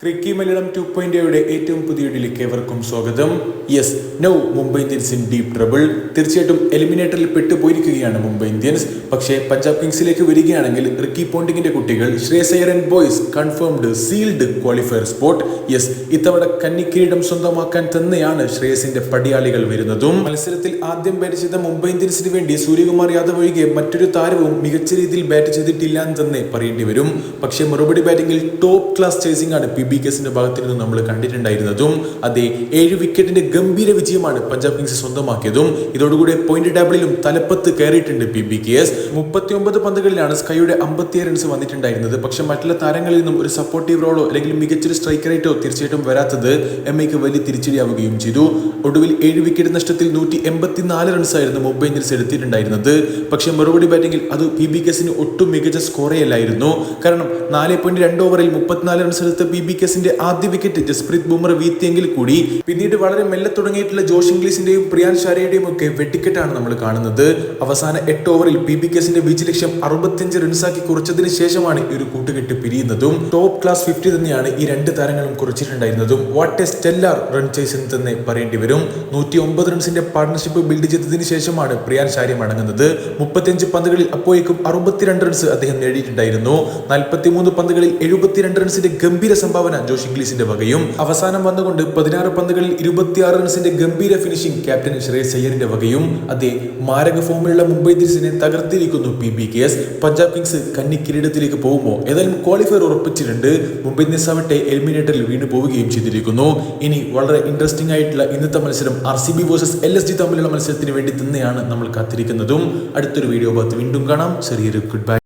ക്രിക്കി മലയാളം 2.0 ഏറ്റവും പുതിയ വീഡിയോയിലേക്ക് ഏവർക്കും സ്വാഗതം. Yes, now Mumbai Indians in deep trouble. തീർച്ചയായിട്ടും എലിമിനേറ്ററിൽ പെട്ടുപോയിരിക്കുകയാണ് മുംബൈ ഇന്ത്യൻസ്. പക്ഷേ പഞ്ചാബ് കിങ്സിലേക്ക് വരികയാണെങ്കിൽ റിക്കി പോണ്ടിങ്ങിന്റെ കുട്ടികൾ Shreyas Iyer and boys confirmed sealed qualifier spot. Yes, ഇത്തവണ കന്നിക്കിരീടം സ്വന്തമാക്കാൻ തന്നെയാണ് ശ്രേയസിന്റെ പടിയാളികൾ വരുന്നതും. മത്സരത്തിൽ ആദ്യം ബാറ്റ് ചെയ്ത മുംബൈ ഇന്ത്യൻസിന് വേണ്ടി സൂര്യകുമാർ യാദവ് ഒഴികെ മറ്റൊരു താരവും മികച്ച രീതിയിൽ ബാറ്റ് ചെയ്തിട്ടില്ല എന്ന് തന്നെ പറയേണ്ടി വരും. പക്ഷേ മറുപടി ബാറ്റിംഗിൽ ടോപ്പ് ക്ലാസ് ചേസിംഗ് ആണ് PBKസിന്റെ ഭാഗത്ത് നിന്ന് നമ്മൾ കണ്ടിട്ടുണ്ടായിരുന്നതും. അതേ 7 വിക്കറ്റിന്റെ ഗംഭീര വിജയമാണ് പഞ്ചാബ് കിങ്സ് സ്വന്തമാക്കിയതും. ഇതോടുകൂടെ പോയിന്റ് ടേബിളിലും തലപ്പത്ത് കയറിയിട്ടുണ്ട് PBKS. 39 പന്തുകളിലാണ് സ്കൈയുടെ 57 റൺസ് വന്നിട്ടുണ്ടായിരുന്നത്. പക്ഷെ മറ്റുള്ള താരങ്ങളിൽ നിന്നും ഒരു സപ്പോർട്ടീവ് റോളോ അല്ലെങ്കിൽ മികച്ചൊരു സ്ട്രൈക്കറേറ്റോ തീർച്ചയായിട്ടും വരാത്തത് MIക്ക് വലിയ തിരിച്ചടിയാവുകയും ചെയ്തു. ഒടുവിൽ 7 വിക്കറ്റ് നഷ്ടത്തിൽ 184 റൺസായിരുന്നു മുംബൈ ഇന്ത്യൻസ് എടുത്തിട്ടുണ്ടായിരുന്നത്. പക്ഷേ മറുപടി ബാറ്റിംഗിൽ അത് PBKസിന് ഒട്ടും മികച്ച സ്കോറേയല്ലായിരുന്നു. കാരണം 4.2 ഓവറിൽ 34 റൺസ് എടുത്ത PBKസിന്റെ ആദ്യ വിക്കറ്റ് ജസ്പ്രീത് ബുംറ വീഴ്ത്തിയെങ്കിൽ കൂടി പിന്നീട് വളരെ മെല്ലെ തുടങ്ങിയിട്ടുള്ള ജോഷ് ഇംഗ്ലീഷിന്റെയും പ്രിയാൻ ഷാരയുടെയും ഒക്കെ വെട്ടിക്കെട്ടാണ് നമ്മൾ കാണുന്നത്. അവസാന 8 ഓവറിൽ PBKസിന്റെ വിജയ ലക്ഷ്യം 65 റൺസാക്കി കുറച്ചതിന് ശേഷമാണ് ഈ ഒരു കൂട്ടുകെട്ട് പിരിയുന്നതും. ടോപ്പ് ക്ലാസ് 50 തന്നെയാണ് ഈ രണ്ട് താരങ്ങളും കുറിച്ചിട്ടുണ്ടായിരുന്നതും. What a stellar run chase എന്ന് തന്നെ പറയേണ്ടി വരും. 109 റൺസിന്റെ പാർട്ണർഷിപ്പ് ബിൽഡ് ചെയ്തതിന് ശേഷമാണ് പ്രിയാൻ ഷാരി മടങ്ങുന്നത്. 35 പന്തുകളിൽ അപ്പോഴേക്കും 62 റൺസ് അദ്ദേഹം നേടിയിട്ടുണ്ടായിരുന്നു. 43 പന്തുകളിൽ 72 റൺസിന്റെ ഗംഭീര സംഭാവന ജോഷ് ഇംഗ്ലീഷിന്റെ വകയും. അവസാനം വന്നുകൊണ്ട് 16 പന്തുകളിൽ 26 റൺസിന്റെ ഗംഭീര ഫിനിഷിംഗ് ക്യാപ്റ്റൻ ശ്രേയസ് അയ്യറിന്റെ വകയും. അതേ മാരക ഫോമിലുള്ള മുംബൈ ഇന്ത്യൻസിനെ തകർത്തിരിക്കുന്നു PBKS. പഞ്ചാബ് കിങ്സ് കന്നി കിരീടത്തിലേക്ക് പോകുമ്പോൾ ഏതായാലും ക്വാളിഫയർ ഉറപ്പിച്ചിട്ടുണ്ട്. മുംബൈ ഇന്ത്യൻസ് ആവട്ടെ എലിമിനേറ്ററിൽ വീണ് പോവുകയും ചെയ്തിരിക്കുന്നു. ഇനി വളരെ ഇൻട്രസ്റ്റിംഗ് ആയിട്ടുള്ള ഇന്നത്തെ മത്സരം RCB വേഴ്സസ് LSG തമ്മിലുള്ള മത്സരത്തിന് വേണ്ടി തന്നെയാണ് നമ്മൾ കാത്തിരിക്കുന്നതും. അടുത്തൊരു വീഡിയോ ഭാഗത്ത് വീണ്ടും കാണാം. ചെറിയൊരു ഗുഡ് ബൈ.